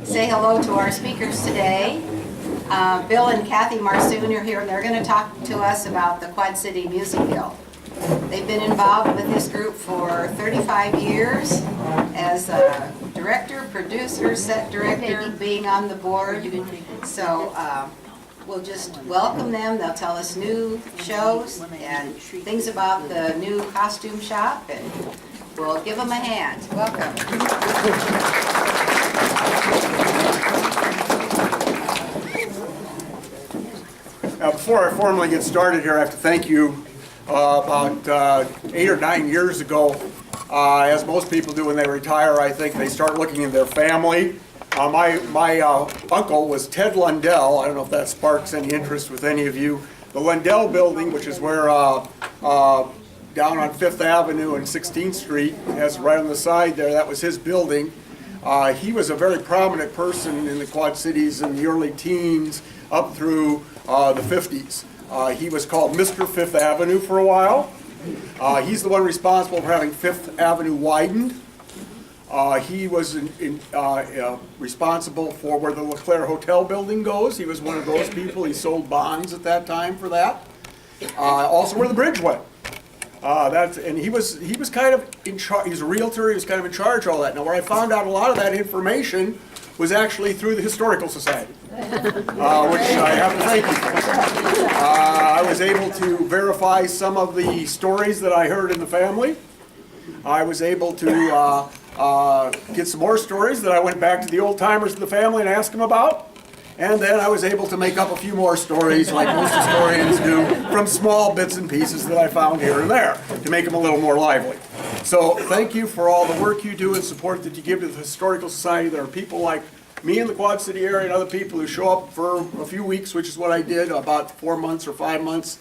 Say hello to our speakers today. Bill and Cathy Marsoun are here, and they're going to talk to us about the Quad City Music Guild. They've been involved with this group for 35 years as a director, producer, set director, being on the board. So we'll just welcome them. They'll tell us new shows and things about the new costume shop, and we'll give them a hand. Welcome. Now, before I formally get started here, I have to thank you. About 8 or 9 years ago, as most people do when they retire, I think they start looking in their family. My uncle was Ted Lundell. I don't know if that sparks any interest with any of you. The Lundell building, which is where down on 5th Avenue and 16th Street, that's right on the side there, that was his building. He was a very prominent person in the Quad Cities in the early teens up through the 50s. He was called Mr. Fifth Avenue for a while. He's the one responsible for having Fifth Avenue widened. He was responsible for where the LeClaire Hotel building goes. He was one of those people. He sold bonds at that time for that. Also where the bridge went. And he was kind of in charge. He's a realtor. He was kind of in charge of all that. Now, where I found out a lot of that information was actually through the Historical Society, which I have to thank you for. I was able to verify some of the stories that I heard in the family. I was able to get some more stories that I went back to the old timers in the family and asked them about. And then I was able to make up a few more stories, like most historians do, from small bits and pieces that I found here and there, to make them a little more lively. So thank you for all the work you do and support that you give to the Historical Society. There are people like me in the Quad City area and other people who show up for a few weeks, which is what I did, about 4 months or 5 months,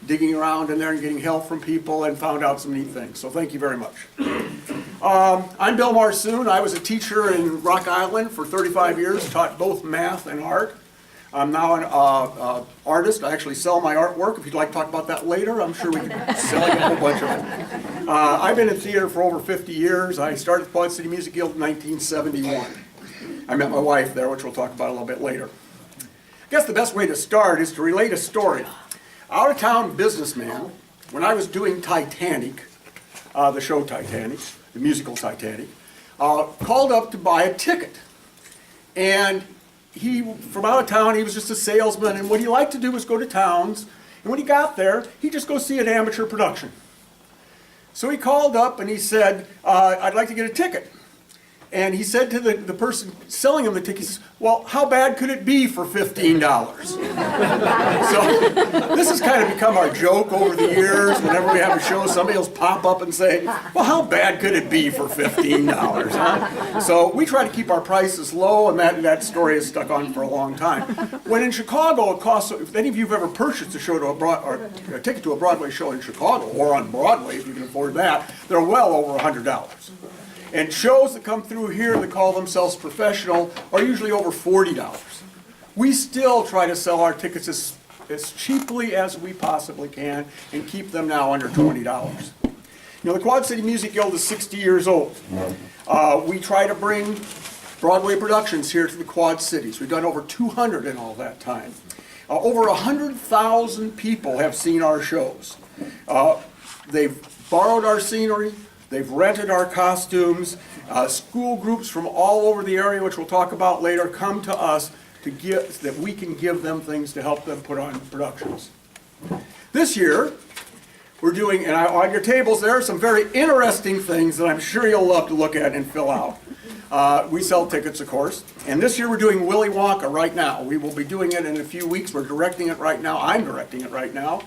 digging around in there and getting help from people, and found out some neat things. So thank you very much. I'm Bill Marsoun. I was a teacher in Rock Island for 35 years, taught both math and art. I'm now an artist. I actually sell my artwork. If you'd like to talk about that later, I'm sure we can sell you a whole bunch of it. I've been in theater for over 50 years. I started the Quad City Music Guild in 1971. I met my wife there, which we'll talk about a little bit later. I guess the best way to start is to relate a story. Out-of-town businessman, when I was doing Titanic, the show Titanic, the musical Titanic, called up to buy a ticket. And he, from out of town, he was just a salesman, and what he liked to do was go to towns, and when he got there, he'd just go see an amateur production. So he called up and he said, I'd like to get a ticket. And he said to the person selling him the ticket, he says, well, how bad could it be for $15? So this has kind of become our joke over the years. Whenever we have a show, somebody will pop up and say, well, how bad could it be for $15? Huh? So we try to keep our prices low, and that story has stuck on for a long time. When in Chicago, it costs, if any of you have ever purchased a show to or a ticket to a Broadway show in Chicago, or on Broadway, if you can afford that, they're well over $100. And shows that come through here that call themselves professional are usually over $40. We still try to sell our tickets as cheaply as we possibly can and keep them now under $20. You know, the Quad City Music Guild is 60 years old. We try to bring Broadway productions here to the Quad Cities. We've done over 200 in all that time. Over 100,000 people have seen our shows. They've borrowed our scenery. They've rented our costumes. School groups from all over the area, which we'll talk about later, come to us to give, that we can give them things to help them put on productions. This year, we're doing, and on your tables there are some very interesting things that I'm sure you'll love to look at and fill out. We sell tickets, of course, and this year we're doing Willy Wonka right now. We will be doing it in a few weeks. We're directing it right now. I'm directing it right now.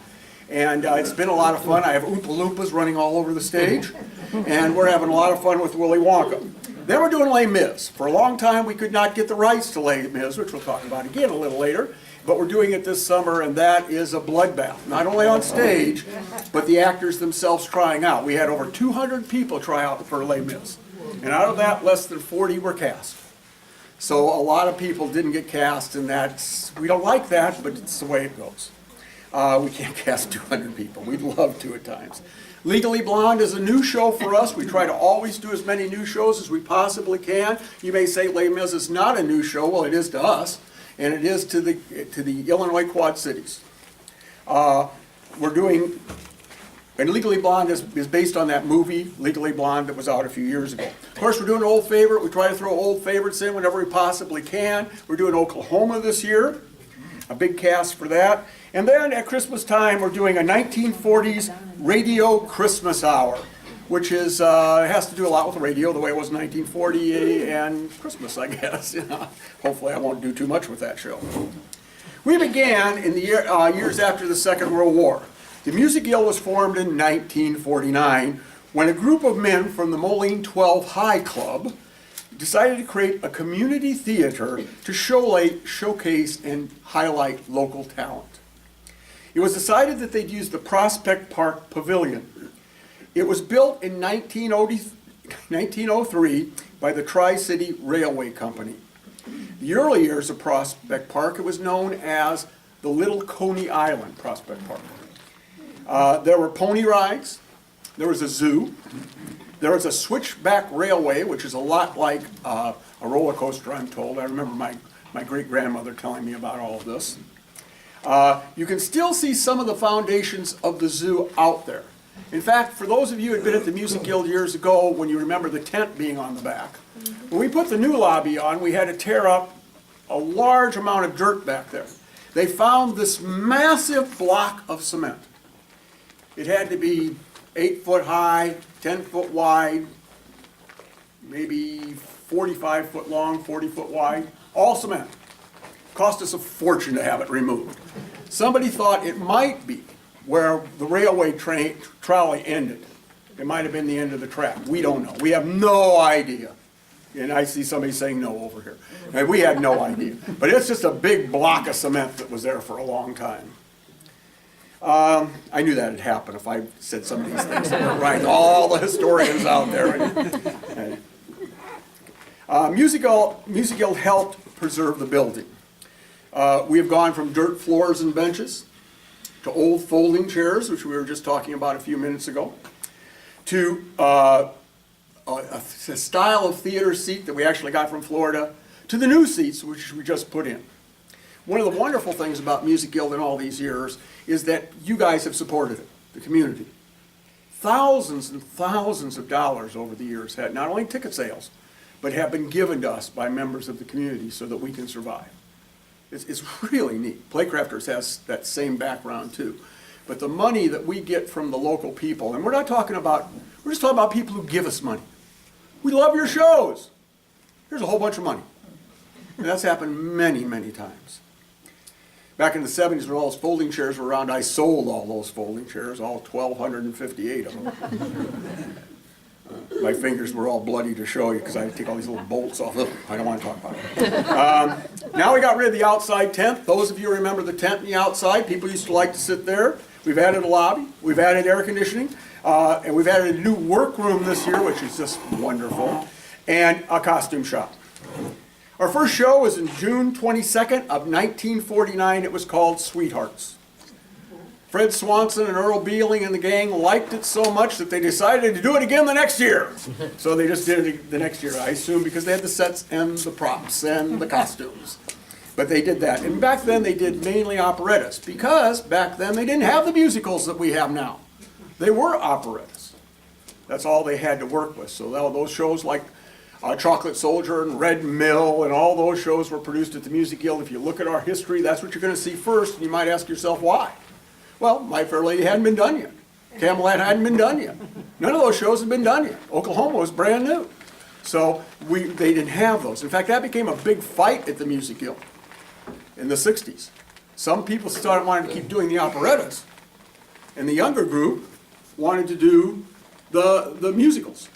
And it's been a lot of fun. I have Oompa Loompas running all over the stage, and we're having a lot of fun with Willy Wonka. Then we're doing Les Mis. For a long time, we could not get the rights to Les Mis, which we'll talk about again a little later, but we're doing it this summer, and that is a bloodbath. Not only on stage, but the actors themselves trying out. We had over 200 people try out for Les Mis, and out of that, less than 40 were cast. So a lot of people didn't get cast, and we don't like that, but it's the way it goes. We can't cast 200 people. We'd love to at times. Legally Blonde is a new show for us. We try to always do as many new shows as we possibly can. You may say Les Mis is not a new show. Well, it is to us, and it is to the Illinois Quad Cities. We're doing, and Legally Blonde is based on that movie, Legally Blonde, that was out a few years ago. Of course, we're doing an old favorite. We try to throw old favorites in whenever we possibly can. We're doing Oklahoma this year, a big cast for that. And then at Christmas time, we're doing a 1940s radio Christmas hour, which is has to do a lot with radio, the way it was in 1940 and Christmas, I guess. Hopefully I won't do too much with that show. We began in the years after the Second World War. The Music Guild was formed in 1949 when a group of men from the Moline 12 High Club decided to create a community theater to showcase and highlight local talent. It was decided that they'd use the Prospect Park Pavilion. It was built in 1903 by the Tri-City Railway Company. The early years of Prospect Park, it was known as the Little Coney Island Prospect Park. There were pony rides, there was a zoo, there was a switchback railway, which is a lot like a roller coaster, I'm told. I remember my great-grandmother telling me about all of this. You can still see some of the foundations of the zoo out there. In fact, for those of you who had been at the Music Guild years ago, when you remember the tent being on the back, when we put the new lobby on, we had to tear up a large amount of dirt back there. They found this massive block of cement. It had to be 8 foot high, 10 foot wide, maybe 45 foot long, 40 foot wide, all cement. Cost us a fortune to have it removed. Somebody thought it might be where the railway trolley ended. It might have been the end of the track. We don't know. We have no idea. And I see somebody saying no over here. And we had no idea. But it's just a big block of cement that was there for a long time. I knew that had happened if I said some of these things that were right. All the historians out there. Music Guild helped preserve the building. We have gone from dirt floors and benches to old folding chairs, which we were just talking about a few minutes ago, to a style of theater seat that we actually got from Florida, to the new seats, which we just put in. One of the wonderful things about Music Guild in all these years is that you guys have supported it, the community. Thousands and thousands of dollars over the years had not only ticket sales, but have been given to us by members of the community so that we can survive. It's really neat. Playcrafters has that same background too. But the money that we get from the local people, and we're just talking about people who give us money. We love your shows. Here's a whole bunch of money. And that's happened many, many times. Back in the 70s when all those folding chairs were around, I sold all those folding chairs, all 1,258 of them. My fingers were all bloody to show you because I had to take all these little bolts off. I don't want to talk about it. Now we got rid of the outside tent. Those of you who remember the tent in the outside, people used to like to sit there. We've added a lobby. We've added air conditioning. And we've added a new workroom this year, which is just wonderful, and a costume shop. Our first show was in June 22nd of 1949. It was called Sweethearts. Fred Swanson and Earl Beeling and the gang liked it so much that they decided to do it again the next year. So they just did it the next year, I assume, because they had the sets and the props and the costumes. But they did that. And back then they did mainly operettas, because back then they didn't have the musicals that we have now. They were operettas. That's all they had to work with. So those shows like Chocolate Soldier and Red Mill and all those shows were produced at the Music Guild. If you look at our history, that's what you're going to see first, and you might ask yourself why. Well, My Fair Lady hadn't been done yet. Camelot hadn't been done yet. None of those shows had been done yet. Oklahoma was brand new. So they didn't have those. In fact, that became a big fight at the Music Guild in the 60s. Some people started wanting to keep doing the operettas, and the younger group wanted to do the musicals.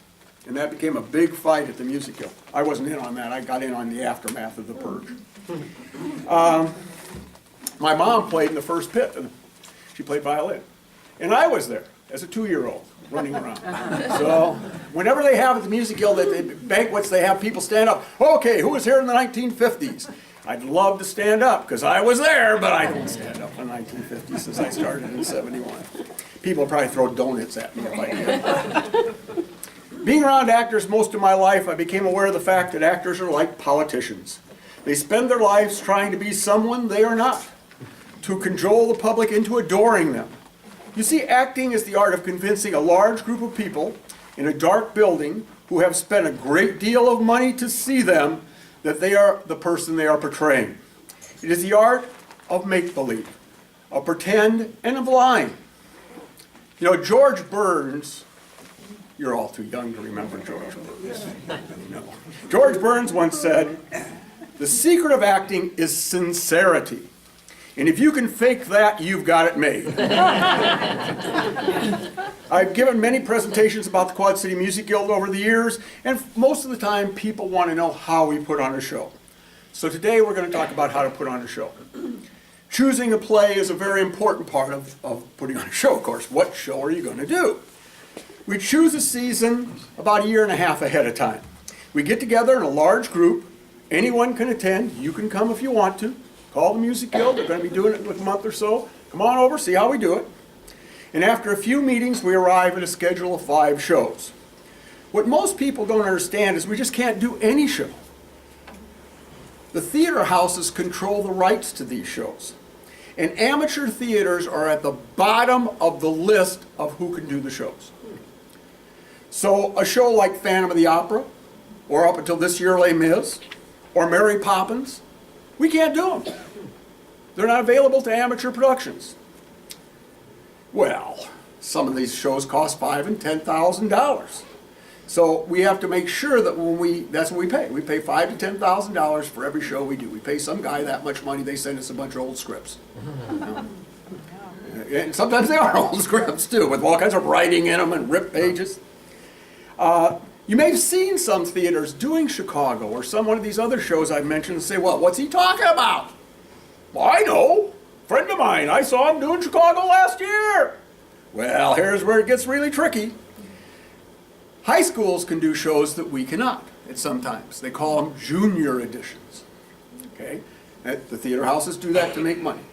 And that became a big fight at the Music Guild. I wasn't in on that. I got in on the aftermath of the purge. My mom played in the first pit. She played violin. And I was there as a 2-year-old running around. So whenever they have at the Music Guild, at the banquets, they have people stand up. Okay, who was here in the 1950s? I'd love to stand up because I was there, but I didn't stand up in the 1950s since I started in 71. People would probably throw donuts at me if I did. Being around actors most of my life, I became aware of the fact that actors are like politicians. They spend their lives trying to be someone they are not, to cajole the public into adoring them. You see, acting is the art of convincing a large group of people in a dark building who have spent a great deal of money to see them that they are the person they are portraying. It is the art of make-believe, of pretend, and of lying. You know, George Burns, you're all too young to remember George Burns. No. George Burns once said, "The secret of acting is sincerity. And if you can fake that, you've got it made." I've given many presentations about the Quad City Music Guild over the years, and most of the time people want to know how we put on a show. So today we're going to talk about how to put on a show. Choosing a play is a very important part of putting on a show, of course. What show are you going to do? We choose a season about a year and a half ahead of time. We get together in a large group. Anyone can attend. You can come if you want to. Call the Music Guild. They're going to be doing it in a month or so. Come on over, see how we do it. And after a few meetings, we arrive at a schedule of 5 shows. What most people don't understand is we just can't do any show. The theater houses control the rights to these shows. And amateur theaters are at the bottom of the list of who can do the shows. So a show like Phantom of the Opera, or up until this year, Les Mis, or Mary Poppins, we can't do them. They're not available to amateur productions. Well, some of these shows cost $5,000 and $10,000. So we have to make sure that that's what we pay. We pay $5,000 to $10,000 for every show we do. We pay some guy that much money, they send us a bunch of old scripts. And sometimes they are old scripts too, with all kinds of writing in them and ripped pages. You may have seen some theaters doing Chicago or one of these other shows I've mentioned and say, well, what's he talking about? Well, I know. Friend of mine, I saw him doing Chicago last year. Well, here's where it gets really tricky. High schools can do shows that we cannot at sometimes. They call them junior editions. Okay? The theater houses do that to make money.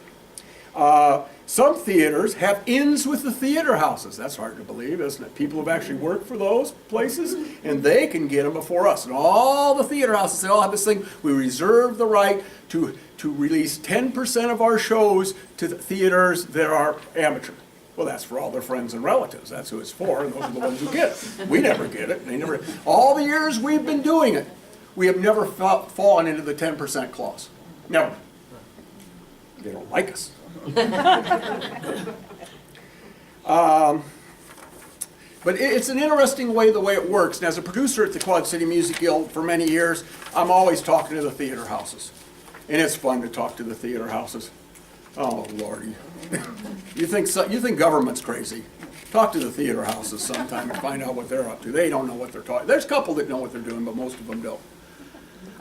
Some theaters have ins with the theater houses. That's hard to believe, isn't it? People have actually worked for those places, and they can get them before us. And all the theater houses, they all have this thing, we reserve the right to release 10% of our shows to the theaters that are amateur. Well, that's for all their friends and relatives. That's who it's for, and those are the ones who get it. We never get it. They never. All the years we've been doing it, we have never fallen into the 10% clause. Never. They don't like us. But it's an interesting way, the way it works. And as a producer at the Quad City Music Guild for many years, I'm always talking to the theater houses. And it's fun to talk to the theater houses. Oh, Lordy. You think government's crazy. Talk to the theater houses sometime and find out what they're up to. They don't know what they're talking. There's a couple that know what they're doing, but most of them don't.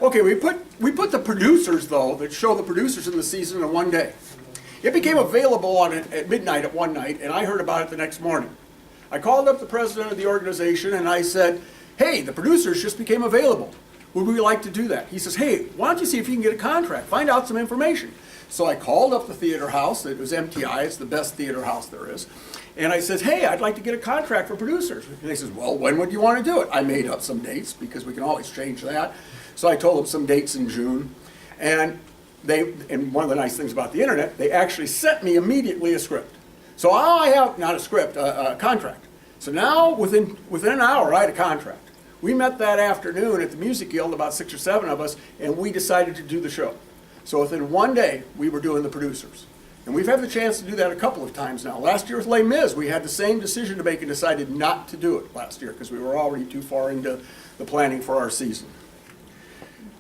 Okay, we put the producers, though, that show the producers in the season in one day. It became available at midnight at one night, and I heard about it the next morning. I called up the president of the organization, and I said, hey, the producers just became available. Would we like to do that? He says, hey, why don't you see if you can get a contract, find out some information. So I called up the theater house. It was MTI. It's the best theater house there is. And I said, hey, I'd like to get a contract for producers. And they says, well, when would you want to do it? I made up some dates because we can always change that. So I told them some dates in June. And one of the nice things about the internet, they actually sent me immediately a script. So I have, not a script, a contract. So now within an hour I had a contract. We met that afternoon at the Music Guild, about 6 or 7 of us, and we decided to do the show. So within one day, we were doing the producers. And we've had the chance to do that a couple of times now. Last year with Les Mis, we had the same decision to make and decided not to do it last year because we were already too far into the planning for our season.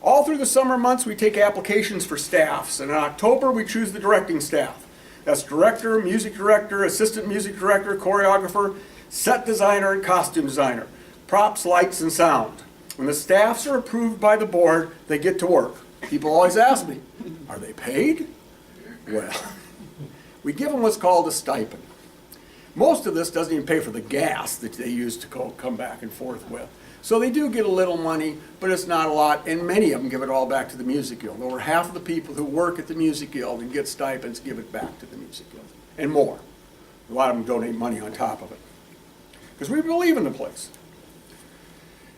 All through the summer months, we take applications for staffs. And in October, we choose the directing staff. That's director, music director, assistant music director, choreographer, set designer, and costume designer. Props, lights, and sound. When the staffs are approved by the board, they get to work. People always ask me, are they paid? Well, we give them what's called a stipend. Most of this doesn't even pay for the gas that they use to come back and forth with. So they do get a little money, but it's not a lot, and many of them give it all back to the Music Guild. Over half of the people who work at the Music Guild and get stipends give it back to the Music Guild, and more. A lot of them donate money on top of it. Because we believe in the place.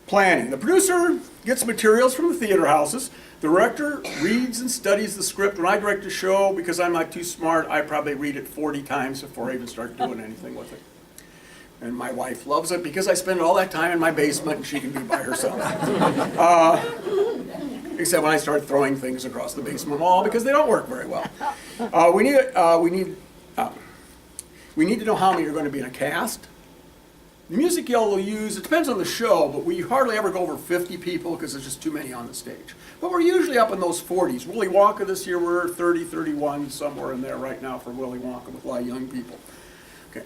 Planning. The producer gets materials from the theater houses. The director reads and studies the script. When I direct a show, because I'm not too smart, I probably read it 40 times before I even start doing anything with it. And my wife loves it because I spend all that time in my basement and she can be by herself. Except when I start throwing things across the basement wall because they don't work very well. We need to know how many are going to be in a cast. The Music Guild will use, it depends on the show, but we hardly ever go over 50 people because there's just too many on the stage. But we're usually up in those 40s. Willy Wonka this year, we're 30, 31, somewhere in there right now for Willy Wonka with a lot of young people. Okay.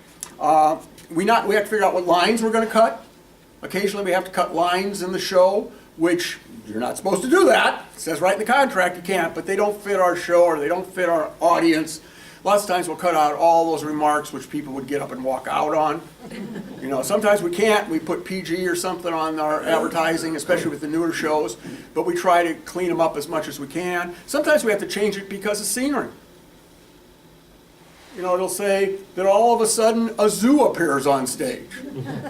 We have to figure out what lines we're going to cut. Occasionally we have to cut lines in the show, which you're not supposed to do that. It says right in the contract you can't, but they don't fit our show or they don't fit our audience. Lots of times we'll cut out all those remarks which people would get up and walk out on. You know, sometimes we can't. We put PG or something on our advertising, especially with the newer shows, but we try to clean them up as much as we can. Sometimes we have to change it because of scenery. You know, it'll say that all of a sudden a zoo appears on stage.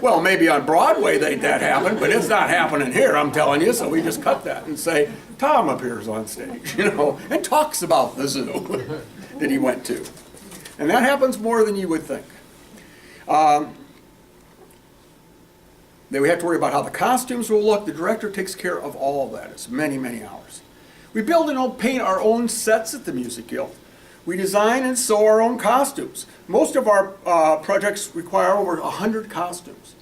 Well, maybe on Broadway that happened, but it's not happening here, I'm telling you, so we just cut that and say, Tom appears on stage, you know, and talks about the zoo that he went to. And that happens more than you would think. Then we have to worry about how the costumes will look. The director takes care of all of that. It's many, many hours. We build and paint our own sets at the Music Guild. We design and sew our own costumes. Most of our projects require over 100 costumes.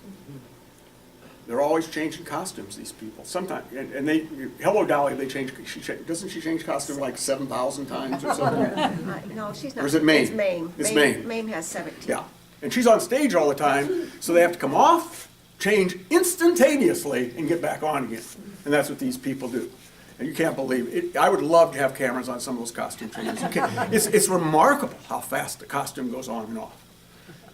They're always changing costumes, these people. Sometimes, and they, Hello Dolly, doesn't she change costume like 7,000 times or something? No, she's not. Or is it Mame? It's Mame. It's Mame. Mame has 17. Yeah, and she's on stage all the time, so they have to come off, change instantaneously, and get back on again. And that's what these people do. And you can't believe it. I would love to have cameras on some of those costume changes. It's remarkable how fast the costume goes on and off.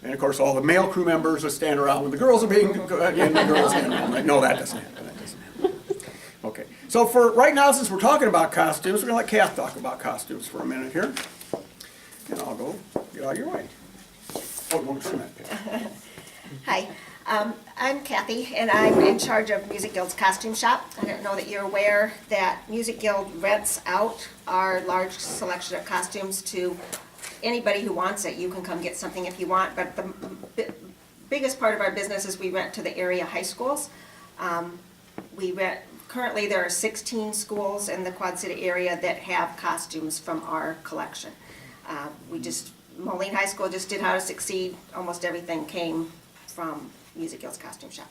And of course, all the male crew members are standing around when the girls are being, and the girls stand around. No, that doesn't happen. That doesn't happen. Okay, so for right now, since we're talking about costumes, we're going to let Kath talk about costumes for a minute here. And I'll go get out of your way. Oh, no, just a minute. Hi, I'm Kathy, and I'm in charge of Music Guild's costume shop. I don't know that you're aware that Music Guild rents out our large selection of costumes to anybody who wants it. You can come get something if you want, but the biggest part of our business is we rent to the area high schools. Currently there are 16 schools in the Quad City area that have costumes from our collection. Moline High School just did How to Succeed. Almost everything came from Music Guild's costume shop.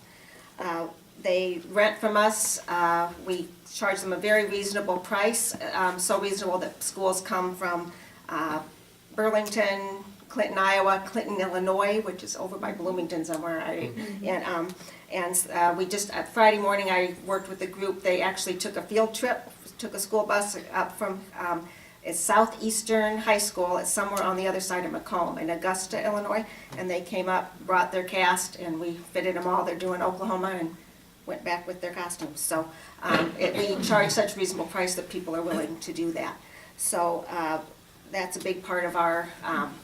They rent from us. We charge them a very reasonable price, so reasonable that schools come from Burlington, Clinton, Iowa, Clinton, Illinois, which is over by Bloomington somewhere. We just, Friday morning, I worked with a group. They actually took a field trip, took a school bus up from it's Southeastern High School. It's somewhere on the other side of Macomb in Augusta, Illinois. And they came up, brought their cast, and we fitted them all. They're doing Oklahoma and went back with their costumes. So we charge such a reasonable price that people are willing to do that. So that's a big part of our,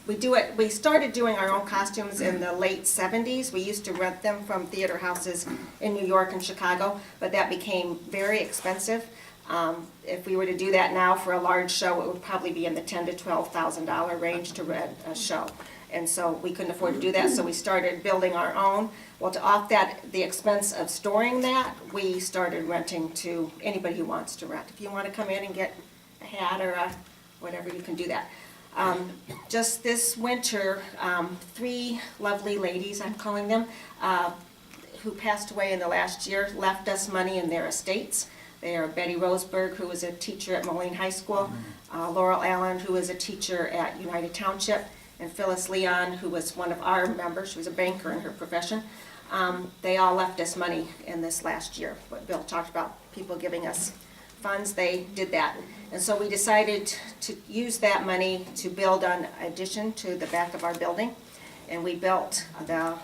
we started doing our own costumes in the late 70s. We used to rent them from theater houses in New York and Chicago, but that became very expensive. If we were to do that now for a large show, it would probably be in the $10,000 to $12,000 range to rent a show. And so we couldn't afford to do that, so we started building our own. Well, to offset the expense of storing that, we started renting to anybody who wants to rent. If you want to come in and get a hat or a whatever, you can do that. Just this winter, 3 lovely ladies, I'm calling them, who passed away in the last year, left us money in their estates. They are Betty Roseberg, who was a teacher at Moline High School, Laurel Allen, who was a teacher at United Township, and Phyllis Leon, who was one of our members. She was a banker in her profession. They all left us money in this last year. What Bill talked about, people giving us funds, they did that. And so we decided to use that money to build an addition to the back of our building. And we built the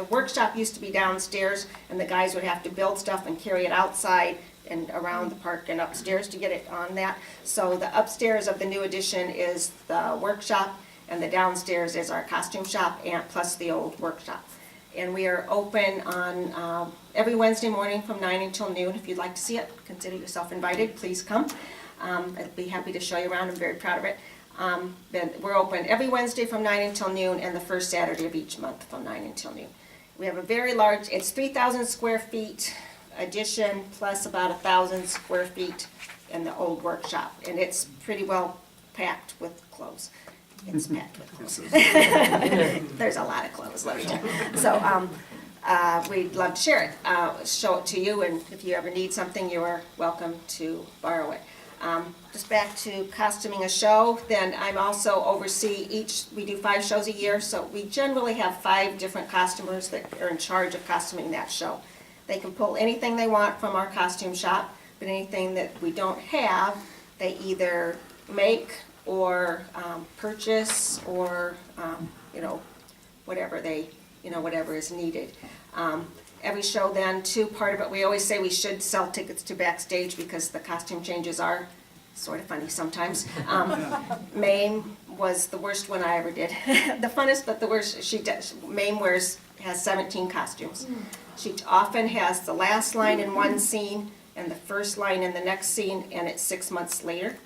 workshop used to be downstairs, and the guys would have to build stuff and carry it outside and around the park and upstairs to get it on that. So the upstairs of the new addition is the workshop, and the downstairs is our costume shop and plus the old workshop. And we are open on every Wednesday morning from 9 until noon. If you'd like to see it, consider yourself invited, please come. I'd be happy to show you around, I'm very proud of it. Then we're open every Wednesday from 9 until noon and the first Saturday of each month from 9 until noon. We have a very large, it's 3,000 square feet addition plus about 1,000 square feet in the old workshop. And it's pretty well packed with clothes. It's packed with clothes. There's a lot of clothes, let me tell you. So we'd love to share it, show it to you, and if you ever need something, you are welcome to borrow it. Just back to costuming a show, then I'm also oversee we do 5 shows a year, so we generally have 5 different costumers that are in charge of costuming that show. They can pull anything they want from our costume shop, but anything that we don't have, they either make or purchase or, whatever whatever is needed. Every show then, too, part of it, we always say we should sell tickets to backstage because the costume changes are sort of funny sometimes. Maine was the worst one I ever did. The funnest, but the worst. Maine has 17 costumes. She often has the last line in one scene and the first line in the next scene, and it's 6 months later.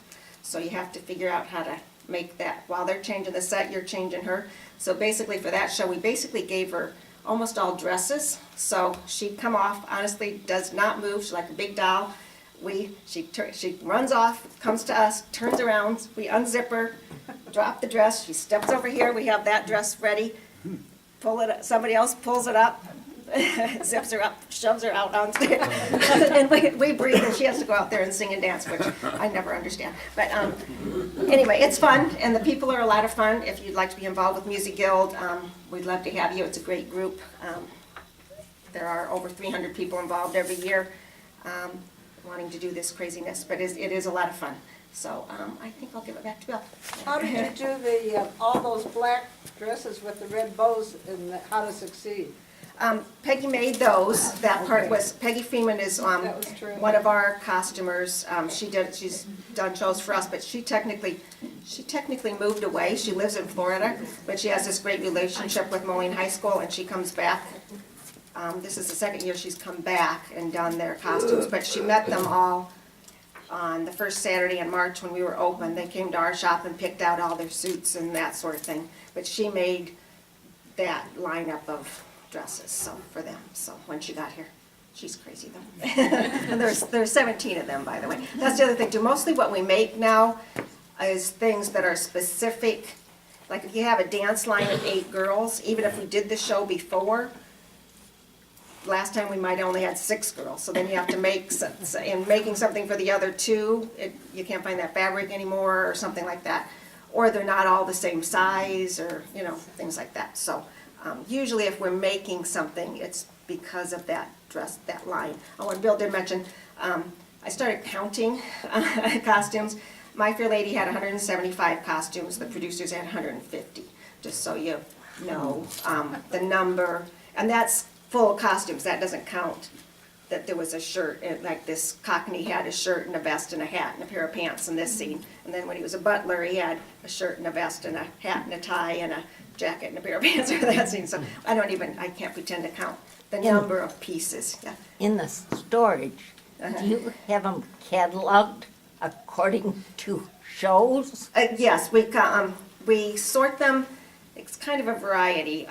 So you have to figure out how to make that. While they're changing the set, you're changing her. So basically for that show, we basically gave her almost all dresses. So she'd come off, honestly, does not move. She's like a big doll. She runs off, comes to us, turns around, we unzip her, drop the dress, she steps over here, we have that dress ready, pull it up, somebody else pulls it up, zips her up, shoves her out on stage, and we breathe, and she has to go out there and sing and dance, which I never understand. But anyway, it's fun, and the people are a lot of fun. If you'd like to be involved with Music Guild, we'd love to have you. It's a great group. There are over 300 people involved every year wanting to do this craziness, but it is a lot of fun. So I think I'll give it back to Bill. How did you do all those black dresses with the red bows and How to Succeed? Peggy made those. That part was, Peggy Freeman is That was true. one of our costumers. She's done shows for us, but she technically moved away. She lives in Florida, but she has this great relationship with Moline High School, and she comes back. This is the second year she's come back and done their costumes, but she met them all on the first Saturday in March when we were open. They came to our shop and picked out all their suits and that sort of thing. But she made that lineup of dresses for them. So when she got here, she's crazy though. And there's 17 of them, by the way. That's the other thing too. Mostly what we make now is things that are specific. Like if you have a dance line of 8 girls, even if we did the show before, last time we might have only had 6 girls, so then you have to make, in making something for the other 2, you can't find that fabric anymore or something like that. Or they're not all the same size or, things like that. So usually if we're making something, it's because of that dress, that line. Oh, and Bill did mention, I started counting costumes. My Fair Lady had 175 costumes, the producers had 150, just so you know the number. And that's full costumes, that doesn't count that there was a shirt, like this Cockney had a shirt and a vest and a hat and a pair of pants in this scene. And then when he was a butler, he had a shirt and a vest and a hat and a tie and a jacket and a pair of pants for that scene. So I can't pretend to count the number of pieces. Yeah. In the storage, do you have them cataloged according to shows? Yes, we sort them. It's kind of a variety.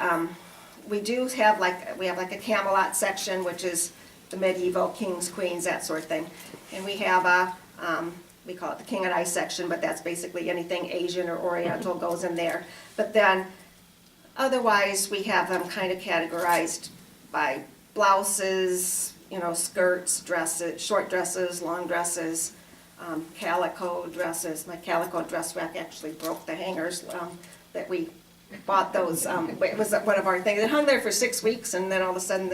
We do have we have a Camelot section, which is the medieval kings, queens, that sort of thing. And we have we call it the King and I section, but that's basically anything Asian or Oriental goes in there. But then otherwise we have them kind of categorized by blouses, skirts, dresses, short dresses, long dresses, calico dresses. My calico dress rack actually broke the hangers that we bought those. It was one of our things. It hung there for 6 weeks, and then all of a sudden,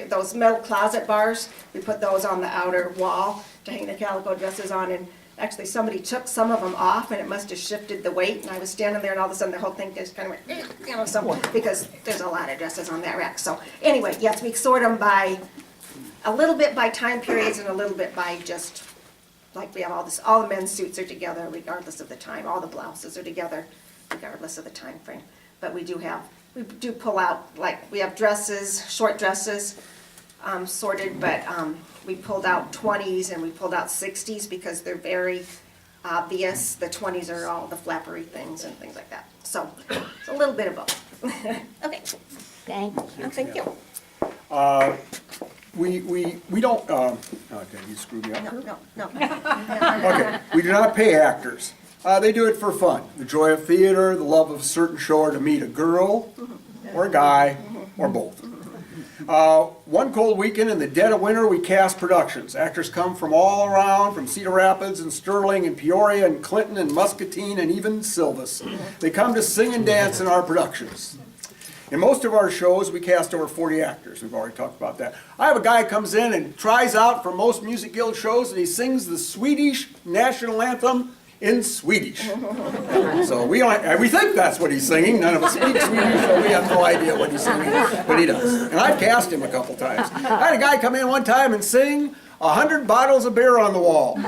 those metal closet bars, we put those on the outer wall to hang the calico dresses on. And actually, somebody took some of them off, and it must have shifted the weight. And I was standing there, and all of a sudden, the whole thing just kind of went, because there's a lot of dresses on that rack. So anyway, yes, we sort them by a little bit by time periods, and a little bit by just like we have all the men's suits are together regardless of the time. All the blouses are together. regardless of the time frame. But we do pull out, like, we have dresses, short dresses, sorted, but we pulled out 20s and we pulled out 60s because they're very obvious. The 20s are all the flappery things and things like that. So it's a little bit of both. Okay, Thank you. thank you. We don't, okay, you screwed me up here. No. Okay, we do not pay actors. They do it for fun. The joy of theater, the love of a certain show, or to meet a girl, or a guy, or both. One cold weekend in the dead of winter, we cast productions. Actors come from all around, from Cedar Rapids and Sterling and Peoria and Clinton and Muscatine and even Silvis. They come to sing and dance in our productions. In most of our shows, we cast over 40 actors. We've already talked about that. I have a guy who comes in and tries out for most Music Guild shows, and he sings the Swedish national anthem in Swedish. So we think that's what he's singing. None of us speak Swedish, so we have no idea what he's singing, but he does. And I've cast him a couple times. I had a guy come in one time and sing 100 bottles of beer on the wall. We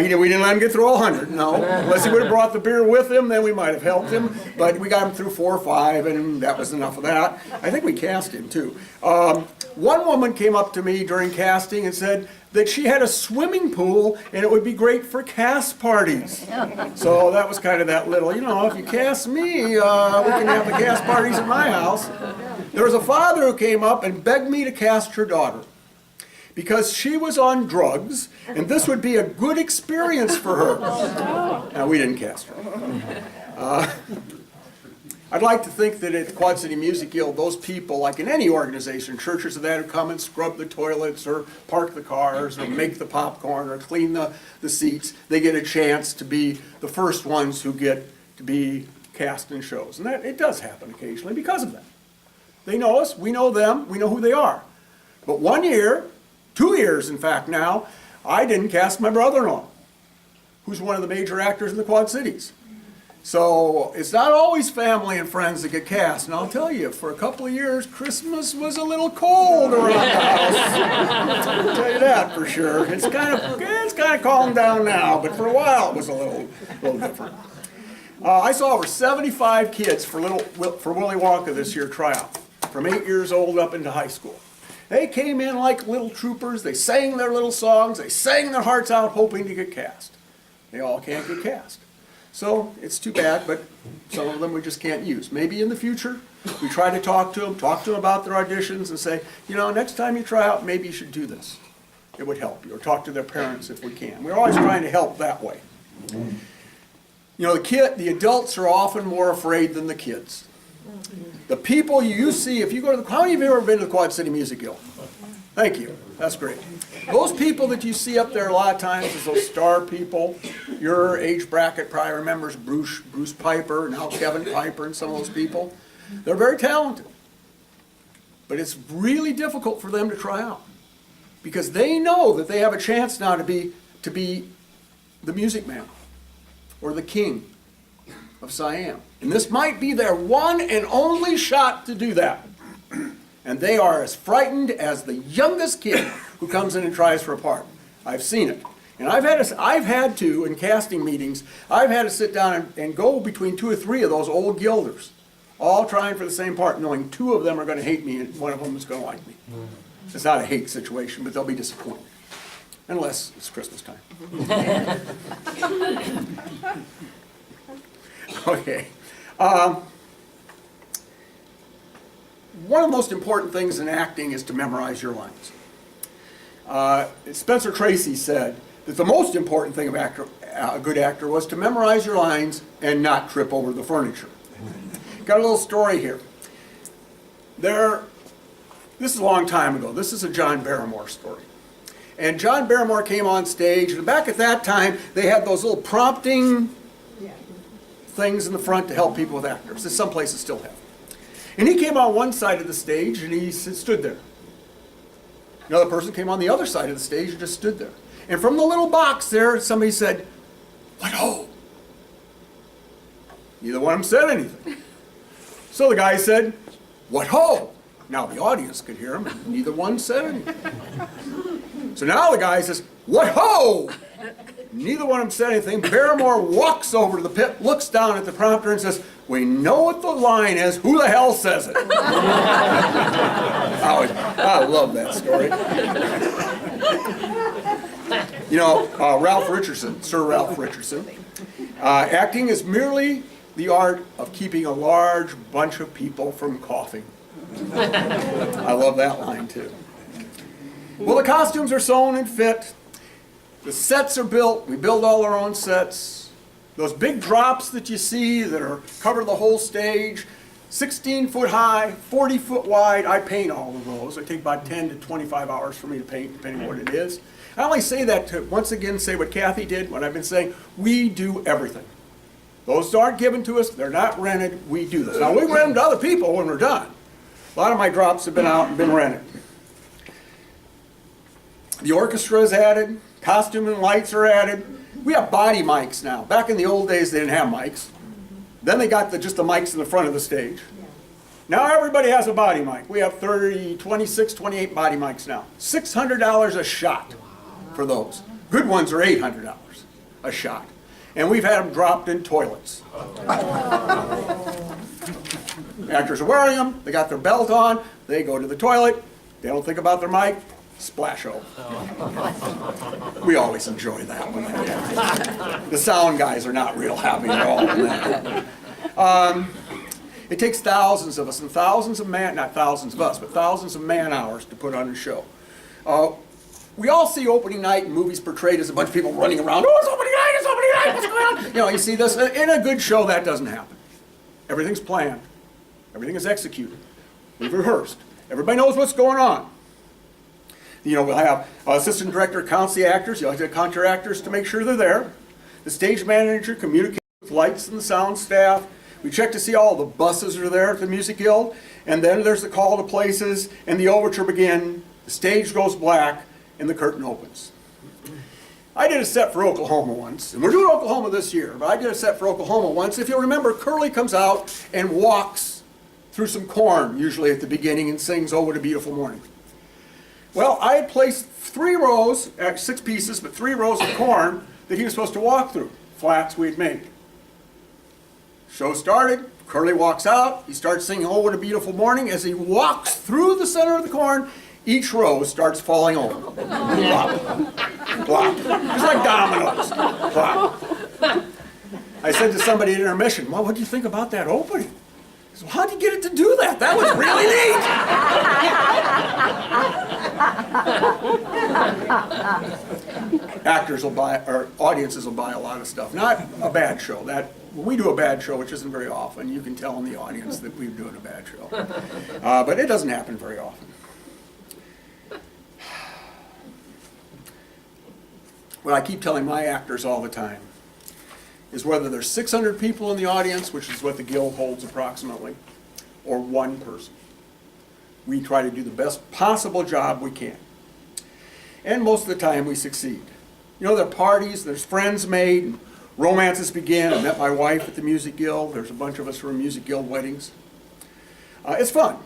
didn't let him get through all 100, no. Unless he would have brought the beer with him, then we might have helped him. But we got him through 4 or 5, and that was enough of that. I think we cast him, too. One woman came up to me during casting and said that she had a swimming pool, and it would be great for cast parties. So that was kind of that little, if you cast me, we can have the cast parties at my house. There was a father who came up and begged me to cast her daughter, because she was on drugs, and this would be a good experience for her. Now, we didn't cast her. I'd like to think that at the Quad City Music Guild, those people, like in any organization, churches of that, who come and scrub the toilets, or park the cars, or make the popcorn, or clean the seats, they get a chance to be the first ones who get to be cast in shows. And that it does happen occasionally because of that. They know us, we know them, we know who they are. But 1 year, 2 years, in fact, now, I didn't cast my brother-in-law, who's one of the major actors in the Quad Cities. So it's not always family and friends that get cast. And I'll tell you, for a couple of years, Christmas was a little cold around the house. I'll tell you that for sure. It's kind of calmed down now, but for a while it was a little different. I saw over 75 kids for Willy Wonka this year try out, from 8 years old up into high school. They came in like little troopers. They sang their little songs. They sang their hearts out, hoping to get cast. They all can't get cast. So it's too bad, but some of them we just can't use. Maybe in the future, we try to talk to them about their auditions and say, next time you try out, maybe you should do this. It would help you. Or talk to their parents if we can. We're always trying to help that way. The adults are often more afraid than the kids. The people you see, if you go to how many of you have ever been to the Quad City Music Guild? Thank you. That's great. Those people that you see up there a lot of times is those star people. Your age bracket probably remembers Bruce Piper, now Kevin Piper, and some of those people. They're very talented. But it's really difficult for them to try out, because they know that they have a chance now to be the Music Man or the King of Siam. And this might be their one and only shot to do that. And they are as frightened as the youngest kid who comes in and tries for a part. I've seen it. And I've had to, in casting meetings, I've had to sit down and go between 2 or 3 of those old Gilders, all trying for the same part, knowing 2 of them are going to hate me and one of them is going to like me. It's not a hate situation, but they'll be disappointed. Unless it's Christmas time. Okay. One of the most important things in acting is to memorize your lines. Spencer Tracy said that the most important thing of a good actor was to memorize your lines and not trip over the furniture. Got a little story here. This is a long time ago. This is a John Barrymore story. And John Barrymore came on stage, and back at that time, they had those little prompting things in the front to help people with actors. Some places still have. And he came on one side of the stage, and he stood there. Another person came on the other side of the stage and just stood there. And from the little box there, somebody said, "What ho?" Neither one of them said anything. So the guy said, "What ho?" Now the audience could hear him, and neither one said anything. So now the guy says, "What ho?" Neither one of them said anything. Barrymore walks over to the pit, looks down at the prompter and says, "We know what the line is. Who the hell says it?" I love that story. You know, Ralph Richardson, Sir Ralph Richardson, acting is merely the art of keeping a large bunch of people from coughing. I love that line too. Well, the costumes are sewn and fit. The sets are built. We build all our own sets. Those big drops that you see that are cover the whole stage, 16 foot high, 40 foot wide, I paint all of those. It takes about 10 to 25 hours for me to paint, depending on what it is. I only say that to, once again, say what Cathy did, what I've been saying. We do everything. Those aren't given to us. They're not rented. We do this. Now, we rent them to other people when we're done. A lot of my drops have been out and been rented. The orchestra is added. Costume and lights are added. We have body mics now. Back in the old days, they didn't have mics. Then they got just the mics in the front of the stage. Now everybody has a body mic. We have 30, 26, 28 body mics now. $600 a shot for those. Good ones are $800 a shot. And we've had them dropped in toilets. Actors are wearing them. They got their belt on. They go to the toilet. They don't think about their mic. Splash over. We always enjoy that one. The sound guys are not real happy at all with that. It takes thousands of us and thousands of not thousands of us, but thousands of man hours to put on a show. We all see opening night in movies portrayed as a bunch of people running around. Oh, it's opening night, it's opening night, what's going on? You know, you see this. In a good show, that doesn't happen. Everything's planned. Everything is executed. We've rehearsed. Everybody knows what's going on. You know, we'll have assistant director counts the actors. You'll have to count your actors to make sure they're there. The stage manager communicates with lights and the sound staff. We check to see all the buses are there at the Music Guild. And then there's the call to places and the overture begin. The stage goes black and the curtain opens. I did a set for Oklahoma once, and we're doing Oklahoma this year, but I did a set for Oklahoma once. If you remember, Curly comes out and walks through some corn, usually at the beginning, and sings "Oh, What a Beautiful Morning." Well, I had placed 3 rows, 6 pieces, but 3 rows of corn that he was supposed to walk through, flats we had made. Show started, Curly walks out, he starts singing "Oh, What a Beautiful Morning." As he walks through the center of the corn, each row starts falling over. Plop, plop, just like dominoes. Plop. I said to somebody at intermission, "Well, what do you think about that opening?" He said, "Well, how'd you get it to do that? That was really neat." Actors will buy, or audiences will buy a lot of stuff. Not a bad show. That when we do a bad show, which isn't very often, you can tell in the audience that we're doing a bad show. But it doesn't happen very often. What I keep telling my actors all the time is whether there's 600 people in the audience, which is what the Guild holds approximately, or 1 person. We try to do the best possible job we can. And most of the time we succeed. You know, there are parties, there's friends made, and romances begin. I met my wife at the Music Guild. There's a bunch of us from Music Guild weddings. It's fun.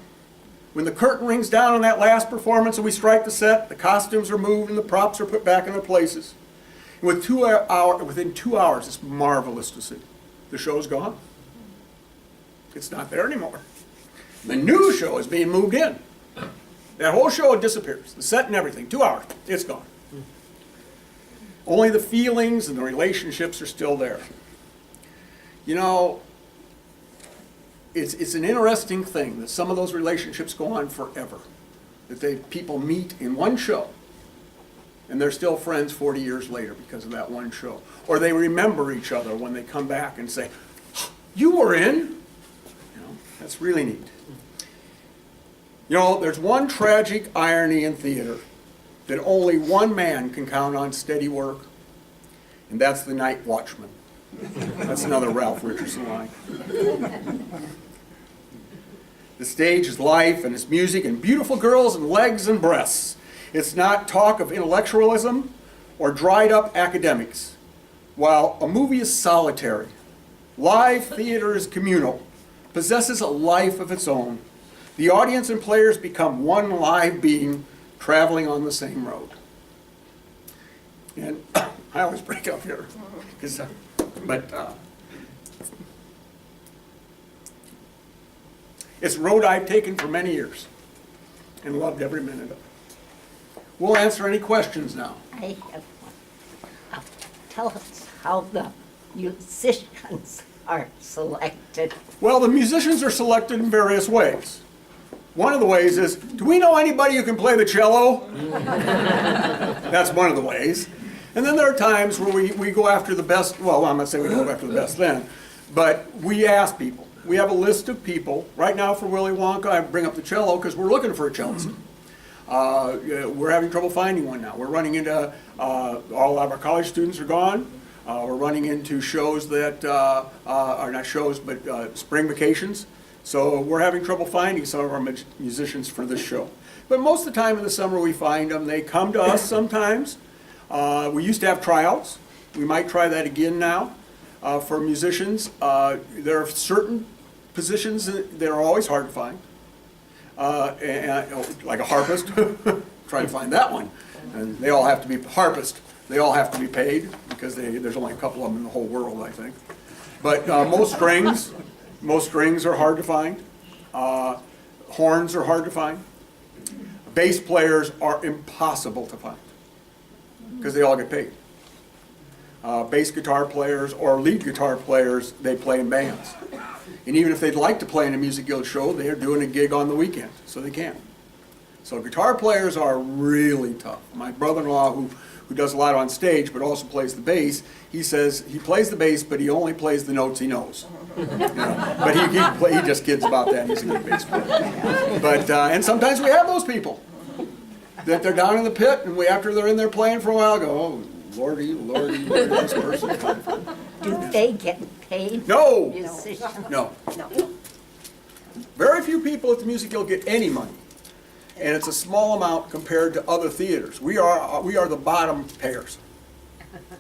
When the curtain rings down on that last performance and we strike the set, the costumes are moved and the props are put back in their places. And within 2 hours, it's marvelous to see. The show's gone. It's not there anymore. The new show is being moved in. That whole show disappears. The set and everything. 2 hours. It's gone. Only the feelings and the relationships are still there. You know, it's an interesting thing that some of those relationships go on forever. That people meet in one show, and they're still friends 40 years later because of that one show. Or they remember each other when they come back and say, "You were in." You know, that's really neat. You know, there's one tragic irony in theater that only one man can count on steady work, and that's the night watchman. That's another Ralph Richardson line. The stage is life and it's music and beautiful girls and legs and breasts. It's not talk of intellectualism or dried up academics. While a movie is solitary, live theater is communal, possesses a life of its own. The audience and players become one live being traveling on the same road. And I always break up here, 'cause, it's a road I've taken for many years and loved every minute of it. We'll answer any questions now. I have one. Tell us how the musicians are selected. Well, the musicians are selected in various ways. One of the ways is, do we know anybody who can play the cello? That's one of the ways. And then there are times where we go after the best, well, I'm not saying we go after the best then, but we ask people. We have a list of people. Right now for Willy Wonka, I bring up the cello because we're looking for a cellist. We're having trouble finding one now. We're running into, all of our college students are gone. We're running into shows that are not shows, but spring vacations. So we're having trouble finding some of our musicians for this show. But most of the time in the summer we find them. They come to us sometimes. We used to have tryouts. We might try that again now for musicians. There are certain positions that are always hard to find. Like a harpist, try to find that one. And they all have to be harpist. They all have to be paid because there's only a couple of them in the whole world, I think. But most strings are hard to find. Horns are hard to find. Bass players are impossible to find because they all get paid. Bass guitar players or lead guitar players, they play in bands. And even if they'd like to play in a Music Guild show, they're doing a gig on the weekend, so they can't. So guitar players are really tough. My brother-in-law, who does a lot on stage but also plays the bass, he says he plays the bass, but he only plays the notes he knows. You know? But he just kids about that. He's a good bass player. But and sometimes we have those people that they're down in the pit, and after they're in there playing for a while, go, oh, lordy, where did this person come from? Do they get paid? No. Musicians? No. No. Very few people at the Music Guild get any money, and it's a small amount compared to other theaters. We are the bottom payers.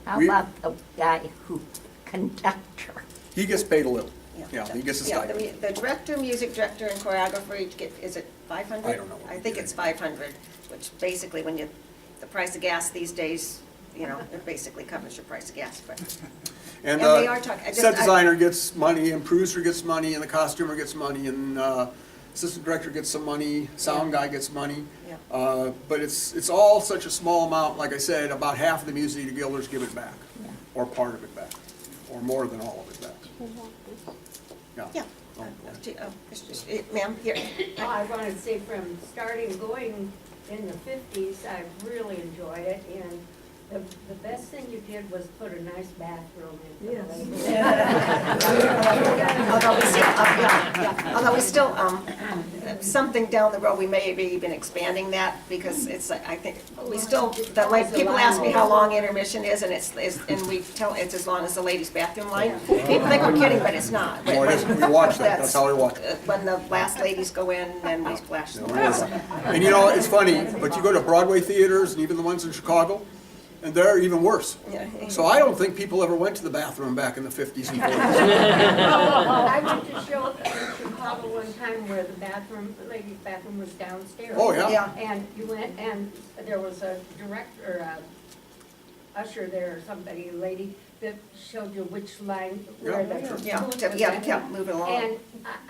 How about the guy who, conductor? He gets paid a little. Yeah, he gets a Yeah, stipend. the director, music director, and choreographer each get, is it 500? I don't know what I we think get. it's 500, which basically when the price of gas these days, you know, it basically covers your price of gas, but. And they are talking- set designer gets money, and producer gets money, and the costumer gets money, and assistant director gets some money, sound guy gets money. Yeah. But it's all such a small amount. Like I said, about half of the Music Guilders give it back, or part of it back, or more than all of it back. Yeah. Ma'am, here. Well, I wanted to say from starting going in the 50s, I really enjoyed it, and the best thing you did was put a nice bathroom in for the ladies. Although we still, something down the road, we may be even expanding that, because it's, I think, we still, people ask me how long intermission is, and and we tell, it's as long as the ladies' bathroom line. People think we're kidding, but it's not. No, it is. We watch that. That's how we watch it. When the last ladies go in, then we splash the rest. And you know, it's funny, but you go to Broadway theaters, and even the ones in Chicago, and they're even worse. Yeah. So I don't think people ever went to the bathroom back in the 50s and 40s. I went to show in Chicago one time where the ladies' bathroom was downstairs. Oh, yeah? Yeah. And you went, and there was a director, usher there, or somebody, a lady, that showed you which line, where the. Kept moving along. And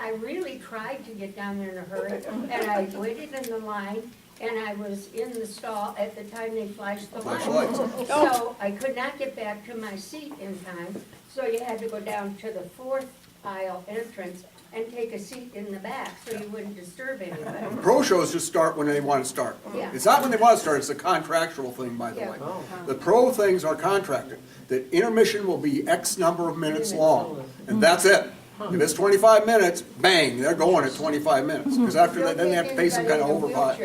I really tried to get down there in a hurry, and I waited in the line, and I was in the stall at the time they flashed the Flash lights. lights. So I could not get back to my seat in time, so you had to go down to the fourth aisle entrance and take a seat in the back, so you wouldn't disturb anybody. Pro shows just start when they want to start. Yeah. It's not when they want to start, it's a contractual thing, by the Yeah. way. The pro things are contracted. The intermission will be X number of minutes long, and that's it. If it's 25 minutes, bang, they're going at 25 minutes, because after that, then they have to pay some kind of overtime.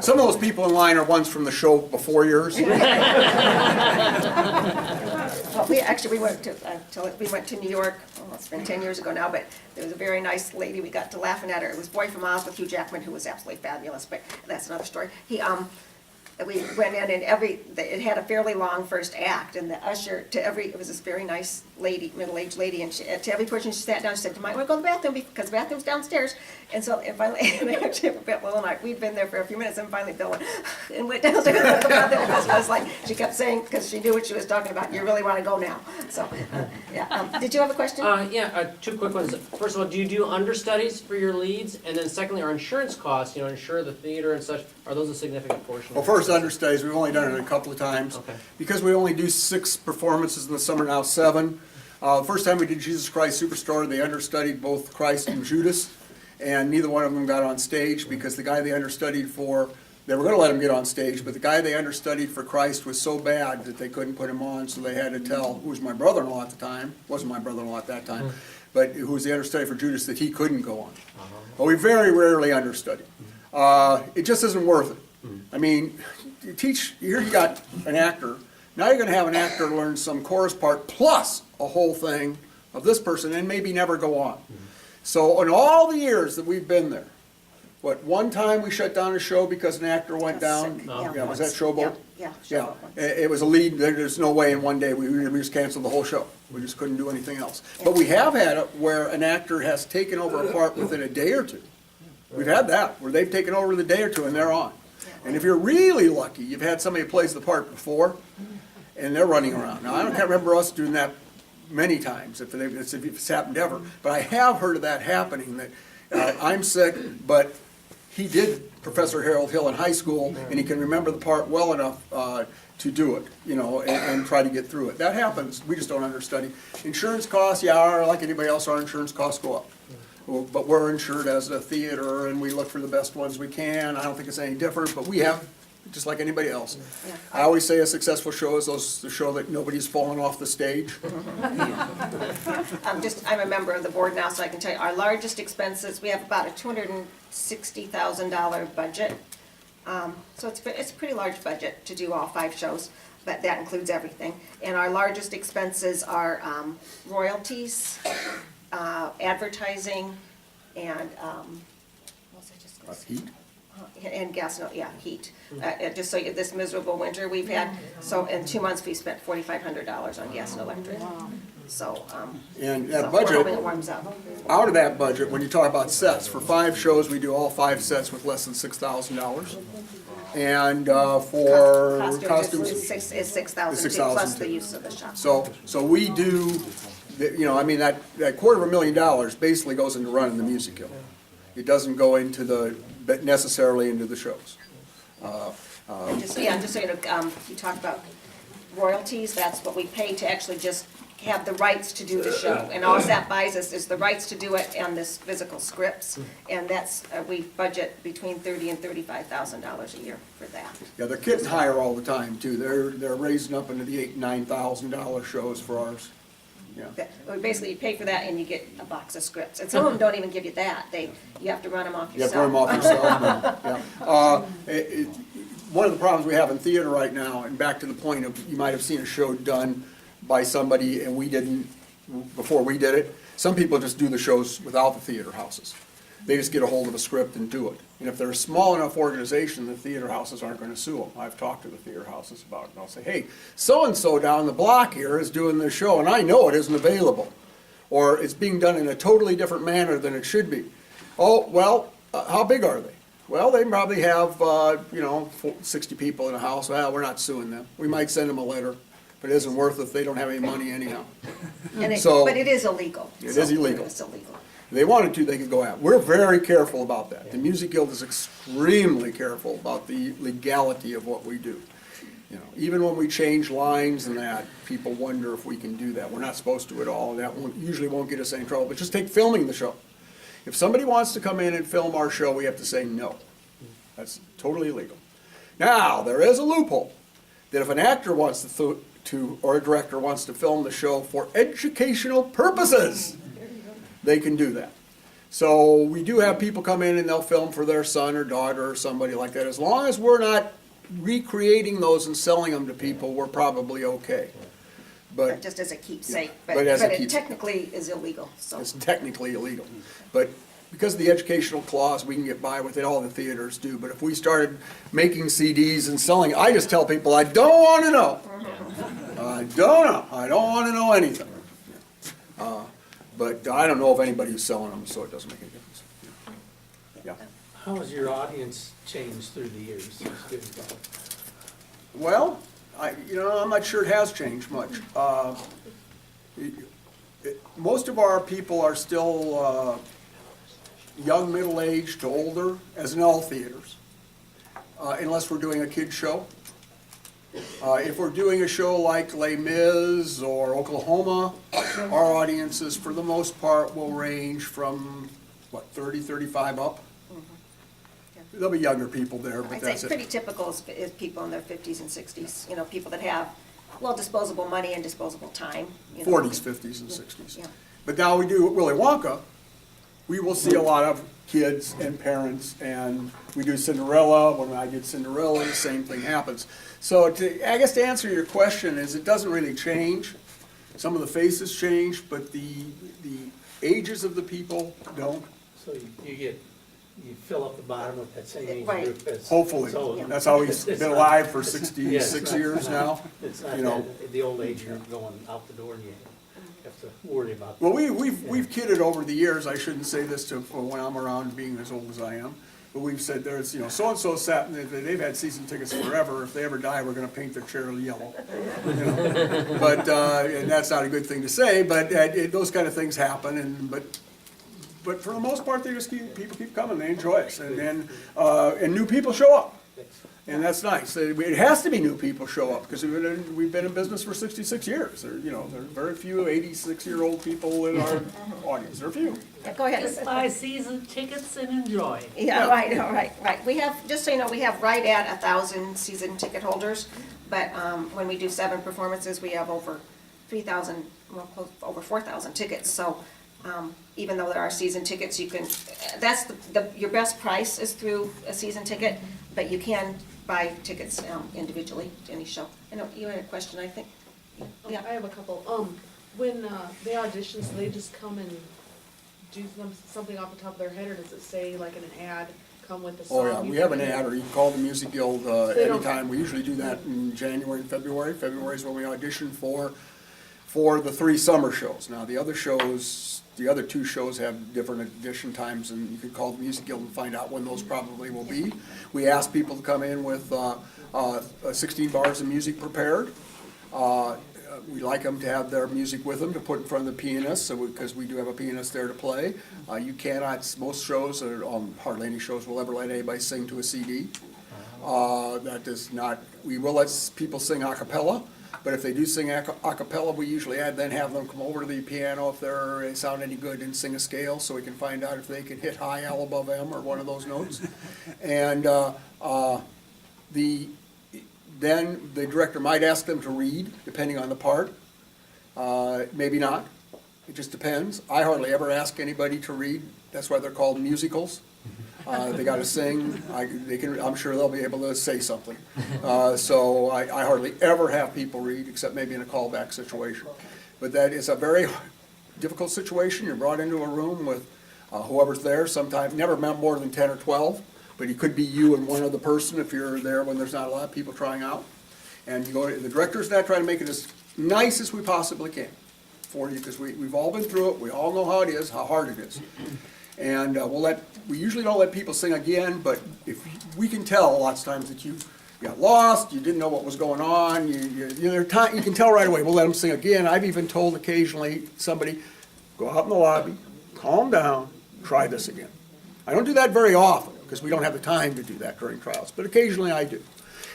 Some of those people in line are ones from the show before yours. Well, we went to New York, well, it's been 10 years ago now, but there was a very nice lady, we got to laughing at her. It was Boy from Oz with Hugh Jackman, who was absolutely fabulous, but that's another story. we went in and it had a fairly long first act, and the usher, it was this very nice lady, middle-aged lady, and to every person she sat down, she said, "You might want to go to the bathroom, because the bathroom's downstairs." And so, and finally, and actually, Bill and I, we'd been there for a few minutes, and finally Bill went downstairs to the bathroom, because I was like, she kept saying, because she knew what she was talking about, "You really want to go now." So, yeah. Did you have a question? Two quick ones. First of all, do you do understudies for your leads? And then secondly, are insurance costs, insure the theater and such, are those a significant portion? Well, first, understudies, we've only done it a couple of times. Okay. Because we only do 6 performances in the summer, now 7. The first time we did Jesus Christ Superstar, they understudied both Christ and Judas, and neither one of them got on stage because the guy they understudied for, they were going to let him get on stage, but the guy they understudied for Christ was so bad that they couldn't put him on, so they had to tell, who was my brother-in-law at the time, wasn't my brother-in-law at that time, but who was the understudy for Judas, that he couldn't go on. But we very rarely understudy. It just isn't worth it. I mean, here you got an actor, now you're going to have an actor learn some chorus part plus a whole thing of this person and maybe never go on. So in all the years that we've been there, one time we shut down a show because an actor went down? Sick. Yeah, was that Showboat? Yeah, Yeah, Showboat once. it was a lead, there's no way in one day, we just canceled the whole show. We just couldn't do anything else. But we have had it where an actor has taken over a part within a day or two. We've had that, where they've taken over the day or two and they're on. And if you're really lucky, you've had somebody who plays the part before, and they're running around. Now, I can't remember us doing that many times, if it's happened ever, but I have heard of that happening, that I'm sick, but he did Professor Harold Hill in high school, and he can remember the part well enough to do it, and try to get through it. That happens. We just don't understudy. Insurance costs, like anybody else, our insurance costs go up. But we're insured as a theater, and we look for the best ones we can. I don't think it's any different, but we have, just like anybody else. Yeah. I always say a successful show is the show that nobody's fallen off the stage. I'm a member of the board now, so I can tell you, our largest expenses, we have about a $260,000 budget. So it's a pretty large budget to do all 5 shows, but that includes everything. And our largest expenses are royalties, advertising, and, what was I just gonna say? Heat. And gas, heat. Just so this miserable winter we've had, so in 2 months we spent $4,500 on gas and electric. So, And so that we're hoping it budget, warms up. out of that budget, when you talk about sets, for 5 shows, we do all 5 sets with less than $6,000. And for costumes, is $6,000 It's too, plus $6,000 the too. use of the shop. so we do, that $250,000 basically goes into running the music hill. It doesn't go into necessarily into the shows. Just so you know, you talked about royalties, that's what we pay to actually just have the rights to do the show. And all that buys us is the rights to do it and this physical scripts. And that's, we budget between $30,000 and $35,000 a year for that. Yeah, they're getting higher all the time too. They're raising up into the $8,000, $9,000 shows for ours. Yeah. Basically, you pay for that and you get a box of scripts. And some of them don't even give you that. You have to run them off You have yourself. to run them off yourself. Yeah. One of the problems we have in theater right now, and back to the point of, you might have seen a show done by somebody and we didn't, before we did it. Some people just do the shows without the theater houses. They just get a hold of a script and do it. And if they're a small enough organization, the theater houses aren't going to sue them. I've talked to the theater houses about it, and I'll say, hey, so-and-so down the block here is doing this show, and I know it isn't available. Or it's being done in a totally different manner than it should be. Oh, well, how big are they? Well, they probably have, 60 people in a house. Well, we're not suing them. We might send them a letter, but it isn't worth it if they don't have any money anyhow. And So- but it is illegal. It is illegal. It's illegal. If they wanted to, they could go out. We're very careful about that. The Music Guild is extremely careful about the legality of what we do. Even when we change lines and that, people wonder if we can do that. We're not supposed to at all. That usually won't get us any trouble. But just take filming the show. If somebody wants to come in and film our show, we have to say no. That's totally illegal. Now, there is a loophole that if an actor wants to or a director wants to film the show for educational purposes, they can do that. So we do have people come in and they'll film for their son or daughter or somebody like that. As long as we're not recreating those and selling them to people, we're probably okay. But Just as a keepsake, but but as a it keepsake. technically is illegal, so. it's technically illegal. But because of the educational clause, we can get by with it, all the theaters do, but if we started making CDs and selling, I just tell people, I don't want to know. I don't know, I don't want to know anything. But I don't know of anybody who's selling them, so it doesn't make any difference. Yeah. How has your audience changed through the years? Well, I'm not sure it has changed much. Most of our people are still young, middle-aged to older, as in all theaters, unless we're doing a kid's show. If we're doing a show like Les Mis or Oklahoma, our audiences, for the most part, will range from, 30, 35 up? There'll be younger people there, but I'd that's say it. pretty typical is people in their 50s and 60s, people that have, well, disposable money and disposable time. 40s, 50s, and 60s. Yeah. But now we do Willy Wonka, we will see a lot of kids and parents, and we do Cinderella. When I did Cinderella, the same thing happens. So I guess to answer your question is it doesn't really change. Some of the faces change, but the ages of the people don't. So you fill up the bottom with that same age Right. group as. Hopefully. so That's how we've it's been not- alive for Yeah, 66 it's not- years now. It's not you know. that the old age you're going out the door and you have to worry about. Well, we've kidded over the years. I shouldn't say this to when I'm around being as old as I am, but we've said there's so-and-so sat, they've had season tickets forever. If they ever die, we're going to paint their chair yellow. But and that's not a good thing to say. But those kind of things happen. But for the most part, people keep coming. They enjoy us, and new people show up. And that's nice. It has to be new people show up because we've been in business for 66 years. There are very few 86-year-old people in our audience. There are few. Yeah, go ahead. Just buy season tickets and enjoy. Yeah, right. We have, just so you know, we have right at 1,000 season ticket holders, but when we do 7 performances, we have over 3,000, over 4,000 tickets. So even though there are season tickets, you can, that's your best price is through a season ticket, but you can buy tickets individually to any show. I know you had a question, I think. Yeah. I have a couple. When they audition, so they just come and do something off the top of their head, or does it say like in an ad, come with the song? Oh, yeah, we have an ad, or you can call the Music Guild They don't- anytime. We usually do that in January and February. February is when we audition for the 3 summer shows. Now, the other 2 shows have different audition times, and you can call the Music Guild and find out when those probably will be. We ask people to come in with 16 bars of music prepared. We like them to have their music with them to put in front of the pianist, because we do have a pianist there to play. You cannot, most shows, hardly any shows will ever let anybody sing to a CD. That does not, we will let people sing a cappella, but if they do sing a cappella, we usually then have them come over to the piano if they sound any good and sing a scale, so we can find out if they can hit high L above M or one of those notes. And then the director might ask them to read, depending on the part. Maybe not. It just depends. I hardly ever ask anybody to read. That's why they're called musicals. They got to sing. I'm sure they'll be able to say something. So I hardly ever have people read, except maybe in a callback situation. But that is a very difficult situation. You're brought into a room with whoever's there. Sometimes never more than 10 or 12. But it could be you and one other person if you're there when there's not a lot of people trying out. And the director's not trying to make it as nice as we possibly can for you, because we've all been through it. We all know how it is, how hard it is. And we usually don't let people sing again, but if we can tell lots of times that you got lost, you didn't know what was going on, you can tell right away. We'll let them sing again. I've even told occasionally somebody, go out in the lobby, calm down, try this again. I don't do that very often, because we don't have the time to do that during trials, but occasionally I do.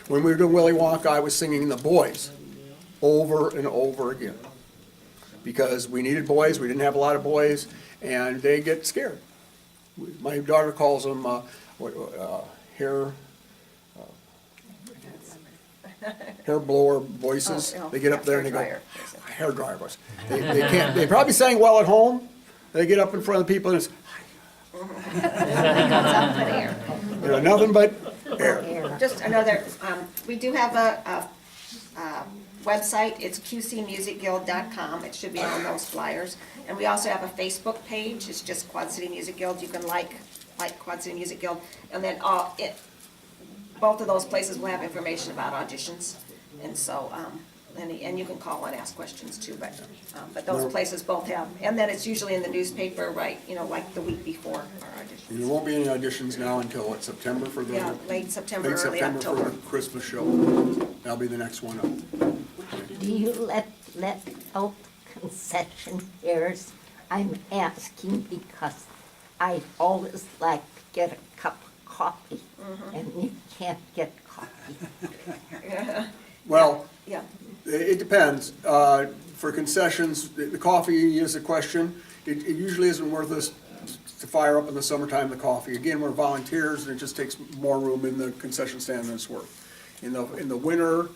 When we were doing Willy Wonka, I was singing the boys over and over again, because we needed boys, we didn't have a lot of boys, and they get scared. My daughter calls them hair blower voices. Oh, They get up there and they go, hair hair dryer voice. They can't, they probably sang well at home, they get up in front of people and it's, dryer. nothing but air. Just another, we do have a website, it's qcmusicguild.com. It should be on those flyers. And we also have a Facebook page. It's just Quad City Music Guild. You can like Quad City Music Guild. And then both of those places will have information about auditions. And so, and you can call and ask questions too, but those places both have. And then it's usually in the newspaper, right, like the week before our auditions. And there won't be any auditions now until, what, September for the? Yeah, late September, early September October. for the Christmas show. That'll be the next one up. Do you let out concession fares? I'm asking because I always like to get a cup of coffee, and you can't get coffee. Well, Yeah. it depends. For concessions, the coffee is a question. It usually isn't worth us to fire up in the summertime, the coffee. Again, we're volunteers, and it just takes more room in the concession stand than it's worth. In the winter,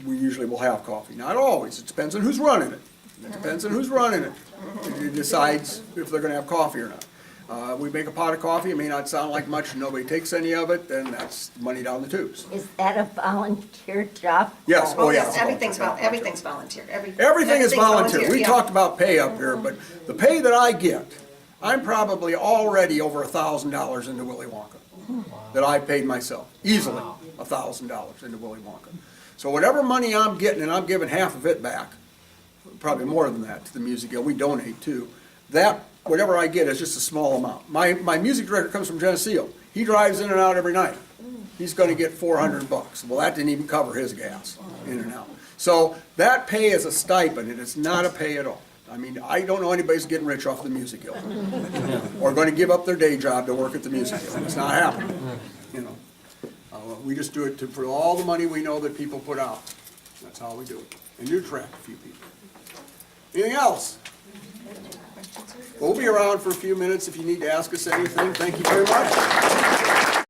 we usually will have coffee. Not always. It depends on who's running it. It depends on who's running it. It decides if they're gonna have coffee or not. We make a pot of coffee, it may not sound like much, and nobody takes any of it, then that's money down the tubes. Is that a volunteer job? Yes, Oh, oh, yes, yeah. everything's volunteer. Everything is volunteer. We yeah. talked about pay up here, but the pay that I get, I'm probably already over $1,000 into Willy Wonka. That I paid myself, easily $1,000 into Willy Wonka. So whatever money I'm getting, and I'm giving half of it back, probably more than that to the Music Guild, we donate too. That, whatever I get is just a small amount. My music director comes from Geneseo. He drives in and out every night. He's gonna get $400. Well, that didn't even cover his gas in and out. So that pay is a stipend, and it's not a pay at all. I mean, I don't know anybody's getting rich off the Music Guild. Or gonna give up their day job to work at the Music Guild. It's not happening, We just do it for all the money we know that people put out. That's how we do it. And you attract a few people. Anything else? We'll be around for a few minutes if you need to ask us anything. Thank you very much.